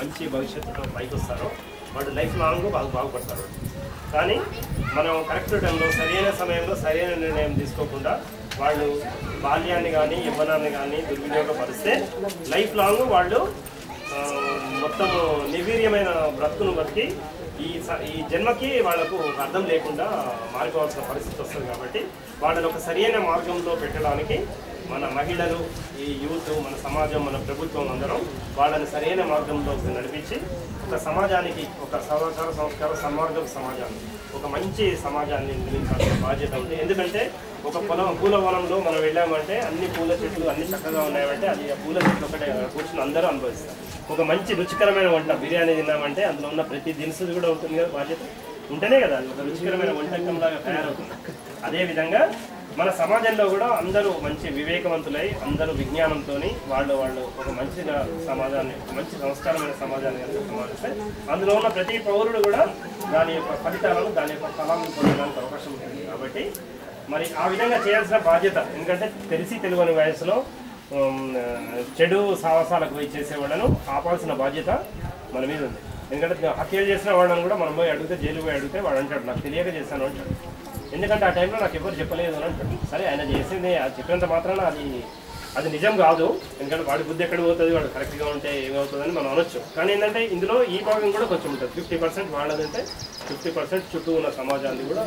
మంచి భవిష్యత్తులో పైకి వస్తారో వాళ్ళు లైఫ్ లాంగ్ బాగుపడతారు. కానీ మనం కరెక్ట్ టైంలో సరైన సమయంలో సరైన నిర్ణయం తీసుకోకుండా వాళ్ళు బాల్యాన్ని కానీ యవ్వనాన్ని కానీ దుర్వినియోగపరిస్తే లైఫ్ లాంగ్ వాళ్ళు మొత్తము నిర్వీర్యమైన బ్రతుకును బతికి ఈ జన్మకి వాళ్ళకు అర్థం లేకుండా మారిపోవాల్సిన పరిస్థితి వస్తుంది. కాబట్టి వాళ్ళని ఒక సరైన మార్గంలో పెట్టడానికి మన మహిళలు, ఈ యూత్, మన సమాజం, మన ప్రభుత్వం అందరం వాళ్ళని సరైన మార్గంలో నడిపించి ఒక సమాజానికి ఒక సదాచార సంస్కార సన్మార్గ సమాజాన్ని, ఒక మంచి సమాజాన్ని నిర్మించాల్సిన బాధ్యత ఉంది. ఎందుకంటే ఒక పూల వనంలో మనం వెళ్ళామంటే అన్ని పూల చెట్లు అన్ని చక్కగా ఉన్నాయంటే అది ఆ పూల చెట్లు ఒకటే కూర్చొని అందరూ అనుభవిస్తారు. ఒక మంచి రుచికరమైన వంట బిర్యానీ తిన్నామంటే అందులో ఉన్న ప్రతి దినుసులు కూడా ఉంటుంది కదా, బాధ్యత ఉంటేనే కదా అది ఒక రుచికరమైన వంటకంలాగా తయారవుతుంది. అదేవిధంగా మన సమాజంలో కూడా అందరూ మంచి వివేకవంతులై అందరూ విజ్ఞానంతో వాళ్ళు ఒక మంచి సమాజాన్ని, మంచి సంస్కారమైన సమాజాన్ని సమాలిస్తే అందులో ఉన్న ప్రతి పౌరుడు కూడా దాని యొక్క ఫలితాలను, దాని యొక్క ఫలాలను పొందడానికి అవకాశం ఉంటుంది. కాబట్టి మరి ఆ విధంగా చేయాల్సిన బాధ్యత, ఎందుకంటే తెలియని వయసులో చెడు సాహసాలకు పోయి చేసేవాళ్ళను ఆపాల్సిన బాధ్యత మన మీద ఉంది. ఎందుకంటే హత్యలు చేసిన వాళ్ళని కూడా మనం పోయి అడిగితే, జైలు పోయి అడిగితే వాడు అంటాడు నాకు తెలియక చేశాను అంటాడు. ఎందుకంటే ఆ టైంలో నాకు ఎవరు చెప్పలేదు అని అంటాడు. సరే ఆయన చేసింది చెప్పినంత మాత్రాన అది నిజం కాదు. ఎందుకంటే వాడి బుద్ధి ఎక్కడ పోతుంది, వాడు కరెక్ట్గా ఉంటే ఏమవుతుందని మనం అనొచ్చు. కానీ ఏంటంటే ఇందులో ఈ భాగం కూడా కొంచెం ఉంటుంది. 50% వాళ్ళదంటే 50% చుట్టూ ఉన్న సమాజాన్ని కూడా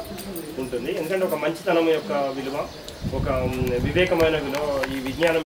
ఉంటుంది. ఎందుకంటే ఒక మంచితనం యొక్క విలువ, ఒక వివేకమైన విలువ, ఈ విజ్ఞానం